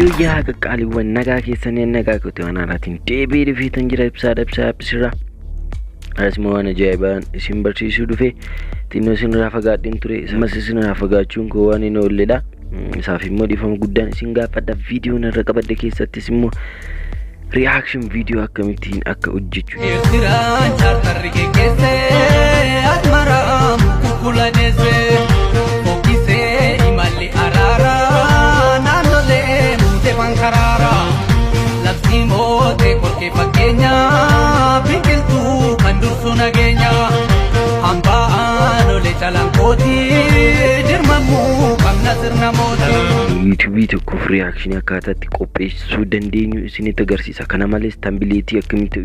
Hallelujah qaqqaaliiwwan nagaa keessanii nagaa qote waan araatiin deebii dhufeetan jira ibsaa ibsirra asuma waan ajaa'ibaan isin barsiisuu dhufe xinnoo isin irraa fagaadhin ture isamas isin irraa fagaachuun koo waan hin oolledha isaaf immoo dhiifama guddaan isin gaafadha viidiyoo narra qabadde keessattis immoo reaction video akkamittiin akka hojjechuu Irtiraan chartarri keekkeessee asmaraam kukulaneessee fokkisee imalli araaraa naannolee muutee fankaraaraa labsii mootee korkee fakkeenyaa biqiltuu kan dursu nageenyaa hamba'aan olee calankootii dirmamuu qabna sirna mootii. YouTube tokkoof reaction akkaataatti qopheessuu dandeenyu isinitti agarsiisa. Kana malees tambileetii akkamitti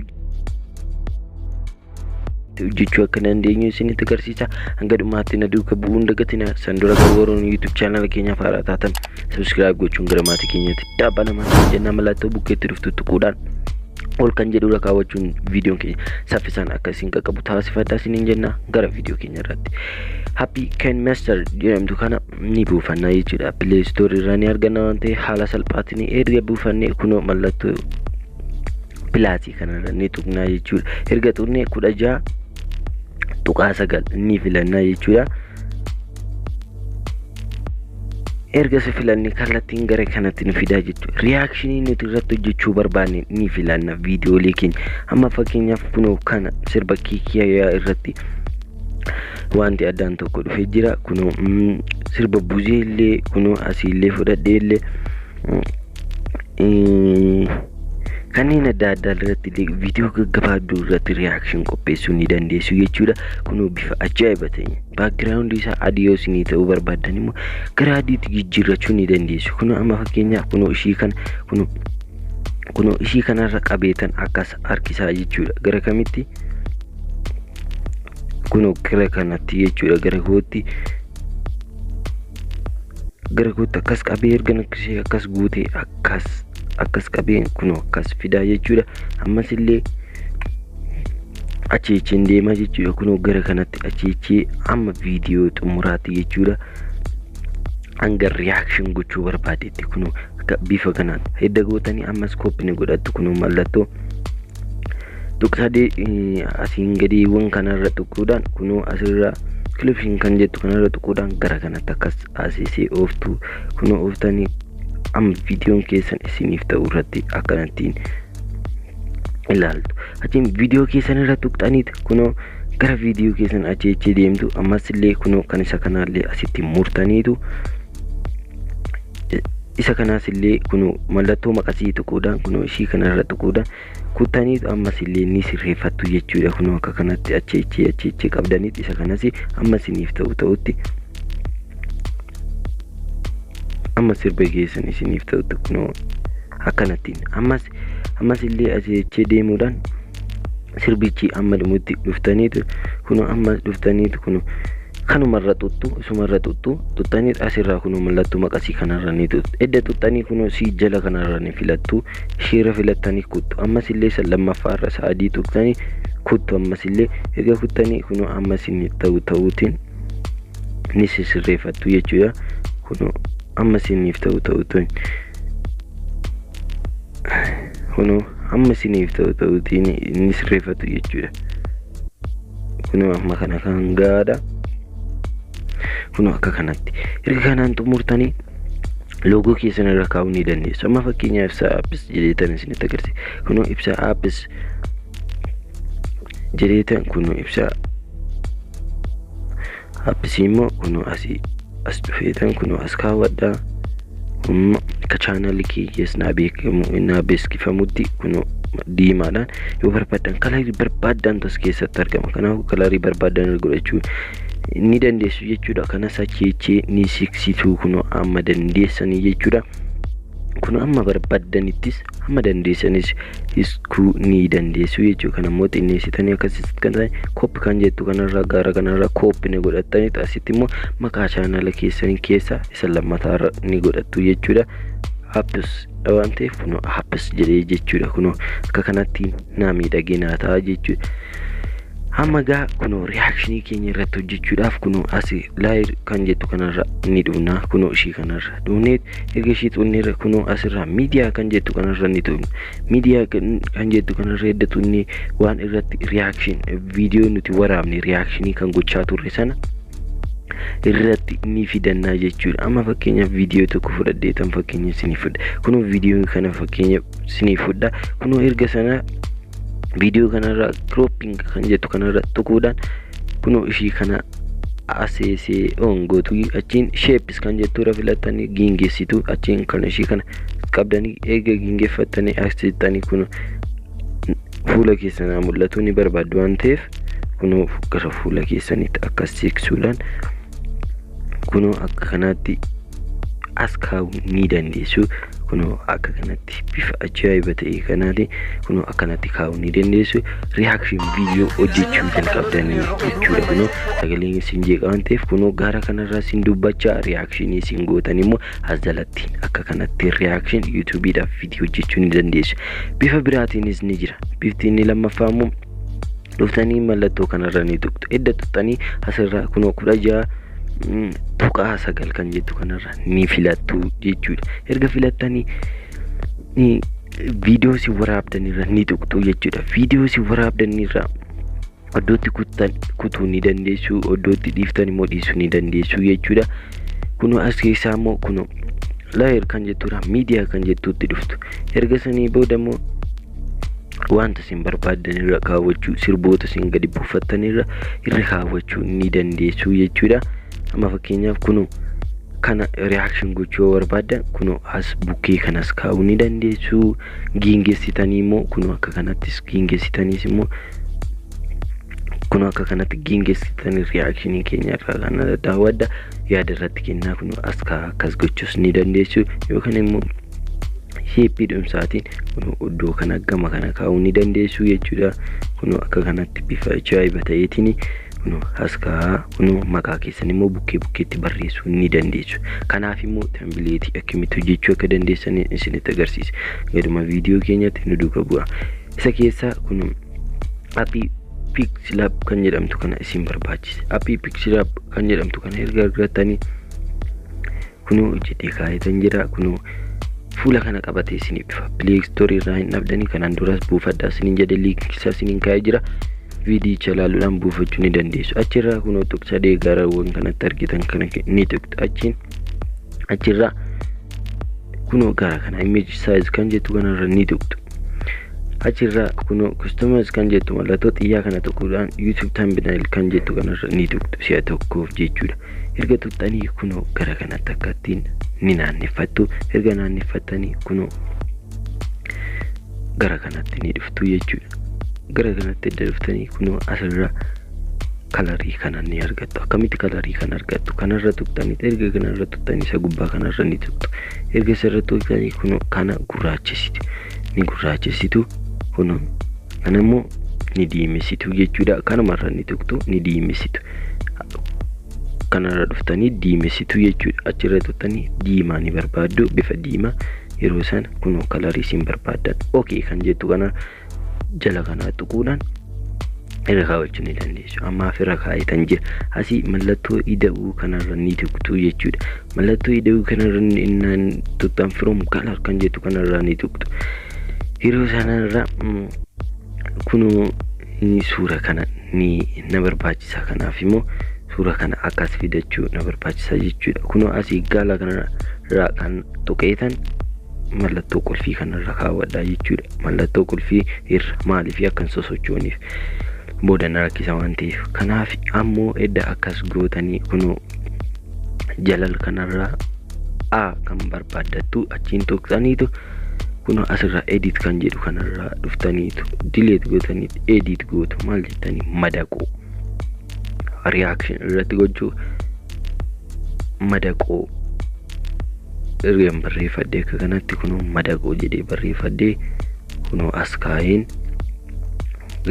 hojjechuu akka dandeenyu isinitti agarsiisa. Hanga dhumaatti na duukaa bu'uun dagatina. Sandura Gawaroon YouTube channel keenya faaraa taatan subscribe gochuun gara maatii keenyatti dabalama. Jennaa mallattoo bukkeetti dhuftu tuquudhaan ol kan jedhu kaawwachuun viidiyoon keenya saffisaan akka isin qaqqabu taasifadhaa isiniin jenna. Gara viidiyoo keenya irratti Happy Ken Master jedhamtu kana ni buufannaa jechuudha. Play Store irraa ni arganna waan ta'eef haala salphaatiin erga buufannee kunoo mallattoo pilaatii kanarra ni tuqnaa jechuudha. Erga tuqnee 16 tuqaa 9 ni filannaa jechuudha. Erga se filanne kallattiin gara kanatti nu fidaa jechuudha. Reaction nuti irratti hojjechuu barbaanne ni filanna viidiyoolee keenya. Amma fakkeenyaaf kunoo kana sirba kiikiyaa irratti wanti addaan tokko dhufee jira. Kunoo sirba buzeellee kunoo asiillee fudhadheellee kanneen adda addaa irratti viidiyoo gaggabaabduu irratti reaction qopheessuu ni dandeessu jechuudha. Kunoo bifa ajaa'ibaa ta'e background isaa adii yoo isin ta'uu barbaadan immoo gara adiitti jijjiirrachuu ni dandeessu. Kunoo amma fakkeenyaaf kunoo ishii kana kunoo ishii kanarra qabeetan akkas harkisaa jechuudha. Gara kamitti kunoo gara kanatti jechuudha. Gara kootti akkas qabee erga nakkisee akkas guutee akkas qabeen kunoo akkas fidaa jechuudha. Ammas illee achiichiin deema jechuudha. Kunoo gara kanatti achiichii amma viidiyoo xumuraatti jechuudha. Hanga reaction gochuu barbaadetti kunoo bifa kanaan hedda gootanii ammas koppii godhattu. Kunoo mallattoo tuqsadee asiin gadiiwwan kanarra tuquudhaan kunoo asirra clipsing kan jettu kanarra tuquudhaan gara kanatti akkas asisee ooftu kunoo ooftanii amma viidiyoon keessan isiniif ta'u irratti akkanattiin ilaaltu. Achiin viidiyoo keessan irra tuqxaniit kunoo gara viidiyoo keessan achiichi deemtu. Ammas illee kunoo kan isa kanaallee asitti murtaniitu isa kanaas illee kunoo mallattoo maqasii tuquudhaan kunoo ishii kanarra tuquudhaan kuttaniitu ammas illee ni sirreeffattu jechuudha. Kunoo akka kanatti achiichi qabdaniit isa kanas amma isiniif ta'utti amma sirba keessan isiniif ta'utti kunoo akkanattiin ammas illee achiichi deemuudhaan sirbichi amma dhumutti dhuftaniitu kunoo amma dhuftaniitu kunoo kanumarra isumarra tuttanii asirraa kunoo mallattoo maqasii kanarra ni tuttu. Edda tuttanii kunoo si jala kanarra ni filattu. Isheerra filattanii kuttu. Ammas illee san lammaffaarra sa'adii tuqtanii kuttu. Ammas illee erga kuttanii kunoo ammas inni ta'uutiin ni sirreeffattu jechuudha. Kunoo ammas inniif ta'uutiin kunoo ammas inniif ta'uutiin ni sirreeffattu jechuudha. Kunoo amma kana kan gaadha. Kunoo akka kanatti erga kanaan xumurtanii loogoo keessan irra kaa'uu ni dandeessu. Amma fakkeenyaaf ibsaa aappis jedheetan isinitti agarsiisa. Kunoo ibsaa aappis jedheetan kunoo ibsaa aappis immoo kunoo as dhufeetan kunoo as kaawwadhaa. Akka chaanalii kiyyees naa beeksifamutti kunoo diimaadhaan yoo barbaadan kalarii barbaadan as keessatti argama. Kanaafuu kalarii barbaadan godhachuu ni dandeessu jechuudha. Kanas achiichi ni siksituu kunoo amma dandeessanii jechuudha. Kunoo amma barbaadanittis amma dandeessanis iskuu ni dandeessu jechuudha. Kana immoo xinneessitanii akkasitti kan ta'e kooppi kan jettu kanarraa gara kanarraa kooppi ni godhattanii asitti immoo maqaa chaanala keessanii keessa isa lammataarra ni godhattu jechuudha. Aappis waan ta'eef kunoo aappis jedhee jechuudha. Kunoo akka kanatti naa miidhaginaa ta'a jechuudha. Amma gaa kunoo reakshinii keenya irratti hojjechuudhaaf kunoo asii laayir kan jettu kanarra ni dhufna. Kunoo ishii kanarra dhufnee erga ishii xunneerra kunoo asirraa miidiyaa kan jettu kanarra ni dhufna. Miidiyaa kan jettu kanarra edda xunne waan irratti reakshin viidiyoo nuti waraabne reakshinii kan gochaa turre sana irratti ni fidannaa jechuudha. Amma fakkeenyaaf viidiyoo tokko fudhadheetan fakkeenya sinii fudha. Kunoo viidiyoo kana fakkeenya sinii fudha. Kunoo erga sana video kanarra cropping kan jettu kanarra tuquudhaan kunoo ishii kana asese ongotu achiin shapes kan jettu filatanii gingeessitu achiin kan ishii kana qabdanii eega gingeeffatanii asitanii kunoo fuula keessanii mul'atu ni barbaadu waan ta'eef kunoo gara fuula keessaniitti akkas siqsuudhaan kunoo akka kanaatti as kaa'uu ni dandeessu. Kunoo akka kanatti bifa ajaa'iba ta'e kanaati kunoo akkanatti kaa'uu ni dandeessu. Reaction video hojjechuu jalqabdanii jechuudha. Kunoo sagaleen isin jeeqa waan ta'eef kunoo gara kanarraa isin dubbachaa reaction isin gootan immoo as jalatti akka kanatti reaction YouTube'dhaaf video hojjechuu ni dandeessu. Bifa biraatiinis ni jira. Bifti inni lammaffaa immoo dhuftanii mallattoo kanarra ni tuqxu. Edda tuqxanii asirraa kunoo 16 tuqaa 9 kan jettu kanarra ni filattu jechuudha. Erga filattanii viidiyoo si waraabdanirra ni tuqxu jechuudha. Viidiyoo si waraabdanirra iddootti kutuu ni dandeessu, iddootti dhiiftan immoo dhiisuu ni dandeessu jechuudha. Kunoo as keessaa immoo kunoo laayir kan jettuudha miidiyaa kan jettuutti dhuftu. Erga sanii booda immoo wanta isin barbaadanirra kaawwachuu, sirboota isin gadi buufattanirra irra kaawwachuu ni dandeessu jechuudha. Amma fakkeenyaaf kunoo kana reaction gochuu barbaadan kunoo as bukkee kanas kaa'uu ni dandeessu. Gingeessitanii immoo kunoo akka kanattis gingeessitaniis immoo kunoo akka kanatti gingeessitanii reaction keenya irraa kana daawwadda yaada irratti kennaa. Kunoo akkas gochuus ni dandeessu yookaan immoo shape dhumsaatiin kunoo iddoo kana gama kana kaa'uu ni dandeessu jechuudha. Kunoo akka kanatti bifa ajaa'iba ta'eetiin kunoo askaa kunoo maqaa keessan immoo bukkeetti barreessuu ni dandeessu. Kanaaf immoo tembileetii akkamitti hojjechuu akka dandeessan isinitti agarsiisa. Gaduma viidiyoo keenyatti nu duukaa bu'a. Isa keessaa kunoo appii Pixlab kan jedhamtu kana isin barbaachisa. Appii Pixlab kan jedhamtu kana erga argattanii kunoo hojjetee kaa'etan jira. Kunoo fuula kana qabatee isiniif dhufa. Play Store irraa hin dhabdanii kanaan duras buufadhaa isiniin jedhe link isaa isiniin kaa'ee jira. Viidiyoo chalaaluudhaan buufachuu ni dandeessu. Achirraa kunoo tuqsadee garawwan kanatti argitan kana ni tuqxu. Achirraa kunoo gara kana image size kan jettu kanarra ni tuqxu. Achirraa kunoo customize kan jettu mallattoo xiyyaa kana tuquudhaan YouTube thumbnail kan jettu kanarra ni tuqxu si'a tokkoof jechuudha. Erga tuqxanii kunoo gara kanatti akkattiin ni naannefattu. Erga naannefattanii kunoo gara kanatti ni dhuftu jechuudha. Gara kanatti edda dhuftanii kunoo asirra kalarii kana ni argattu. Akkamitti kalarii kana argattu? Kanarra tuqxanii erga kanarra tuqxanii isa gubbaa kanarra ni tuqxu. Erga isarra tuqxanii kunoo kana gurraachessitu. Ni gurraachessitu kunoo kana immoo ni diimessitu jechuudha. Kanumarra ni tuqxu ni diimessitu. Kanarra dhuftanii diimessitu jechuudha. Achirra tuqxanii diimaa ni barbaaddu bifa diimaa yeroo sana kunoo kalarii isin barbaadan okay kan jettu kana jala kana tuquudhaan irra kaawwachuu ni dandeessu. Amma irra kaa'etan jira. Asii mallattoo ida'uu kanarra ni tuqxu jechuudha. Mallattoo ida'uu kanarra innaan tuqxan from color kan jettu kanarra ni tuqxu. Yeroo sanarra kunoo suura kana ni na barbaachisa. Kanaaf immoo suura kana akkas fidachuu na barbaachisa jechuudha. Kunoo asii gaala kanarra kan tuqeetan mallattoo qulfii kanarra kaawwadhaa jechuudha. Mallattoo qulfii irra maaliif akkan sosochooniif booda na rakkisa waan ta'eef. Kanaaf ammoo edda akkas gootanii kunoo jalal kanarra a kan barbaaddattu achiin tuqxaniitu kunoo asirra edit kan jedhu kanarra dhuftaniitu delete gootanii edit gootu. Maal jettanii madaqoo reaction irratti gochuu madaqoo erga barreeffadhee akka kanatti kunoo madaqoo jedhee barreeffadhee kunoo as kaa'een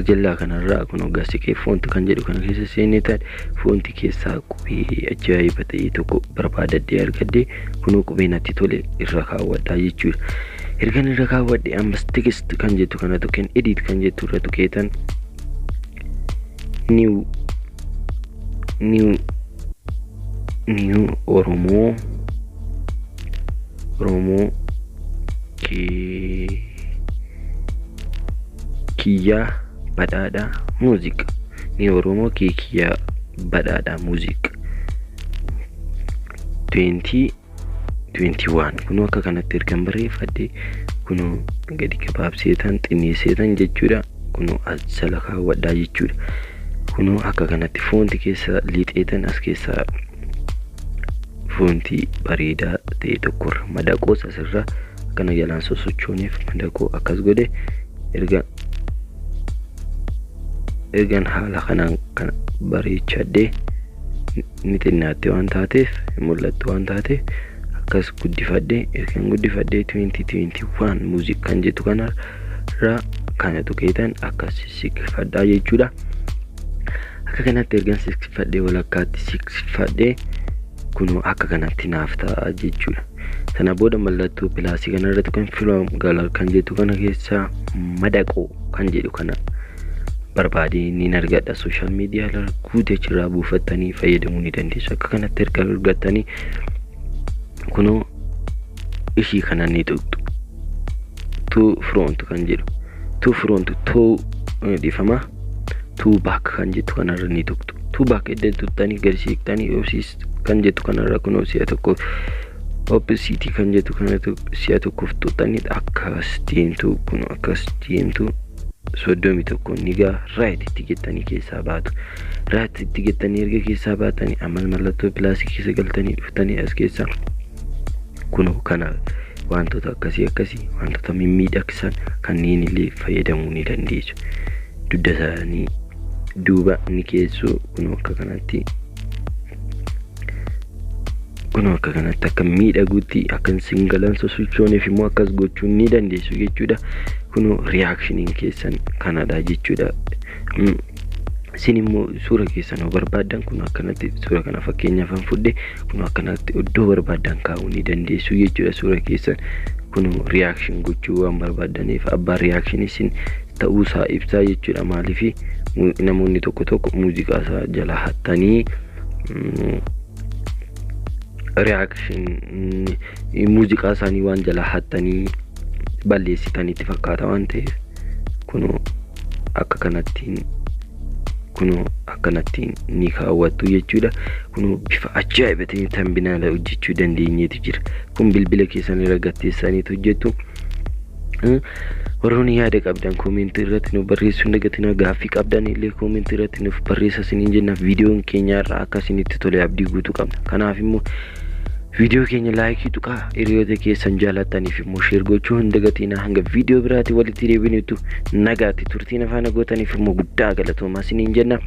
jallaa kanarraa kunoo gasikee foonti kan jedhu kana keessa seenee ta'e foonti keessaa qubee ajaa'iba ta'e tokko barbaadadhee argadhee kunoo qubee natti tole irra kaawwadhaa jechuudha. Erga irra kaawwadhee ammas text kan jettu kana tuqeen edit kan jettu irra tuqeetan New Oromoo kiyya badhaadhaa music. New Oromoo kiyya badhaadhaa music 2021 kunoo akka kanatti ergan barreeffadhe kunoo gadi gabaabseetan xinneesseetan jechuudha. Kunoo as jala kaawwadhaa jechuudha. Kunoo akka kanatti foonti keessa liixeetan as keessa foonti bareedaa ta'e tokkorra madaqoo asirra kana jalaan sosochooneef madaqoo akkas godhe ergan haala kanaan kana bareechadhee ni xinnaatte waan taateef mul'attu waan taateef akkas guddifadhee ergan guddifadhee 2021 music kan jettu kanarra kana tuqeetan akkas siqfadhaa jechuudha. Akka kanatti ergan siqfadhee walakkaatti siqfadhee kunoo akka kanatti naaf ta'a jechuudha. Sana booda mallattoo pilaasii kanarratti kan film galar kan jettu kana keessa madaqoo kan jedhu kana barbaadee ni argadha. Social media irra guutee jirraa buufattanii fayyadamuu ni dandeessu. Akka kanatti erga argattanii kunoo ishii kana ni tuqxu. To front kan jedhu to front to difama to back kan jettu kanarra ni tuqxu. To back edda tuqxanii garsiiftanii obsis kan jettu kanarra kunoo si'a tokko opposite kan jettu kanatu si'a tokkoof tuqxanii akkas deemtu kunoo akkas deemtu 31 nigaa right itti gettanii keessaa baatu. Right itti gettanii erga keessaa baatanii amal mallattoo pilaasii keessa galtanii dhuftanii as keessa kunoo kana wantoota akkasii wantoota mimmiidhagsan kanneen illee fayyadamuu ni dandeessu. Dudda isaanii duuba ni keessu kunoo akka kanatti akka miidhaguutti akka singalan sosochooneef immoo akkas gochuu ni dandeessu jechuudha. Kunoo reactionin keessan kanadha jechuudha. Isin immoo suura keessan barbaadan kun akkanatti suura kana fakkeenyaaf fudhe kun akkanatti iddoo barbaadan kaa'uu ni dandeessu jechuudha. Suura keessan kun reaction gochuu waan barbaadaniif abbaa reaction isin ta'uu isaa ibsaa jechuudha. Maaliif namoonni tokko muuziqaa isaa jala hattanii reaction muuziqaa isaanii waan jala hattanii balleessitanitti fakkaata waan ta'eef kunoo akkanatti ni kaawwattu jechuudha. Kunoo bifa ajaa'ibatiin tambinaala hojjechuu dandeenyeetu jira. Kun bilbila keessan irra gatteessaniitu hojjettu. Warroonni yaada qabdan koomentii irratti nu barreessuu dagatinaa. Gaaffii qabdan illee koomentii irratti nuuf barreessaa isiniin jenna. Viidiyoon keenya irraa akka isinitti tole abdii guutuu qabna. Kanaaf immoo viidiyoo keenya laayikii tuqaa hiriyoota keessan jaalataniif immoo sheer gochuu hin dagatinaa. Hanga viidiyoo biraatti walitti deebinutti nagaatti turtiin afaan gootaniif immoo guddaa galatoomaa isiniin jenna.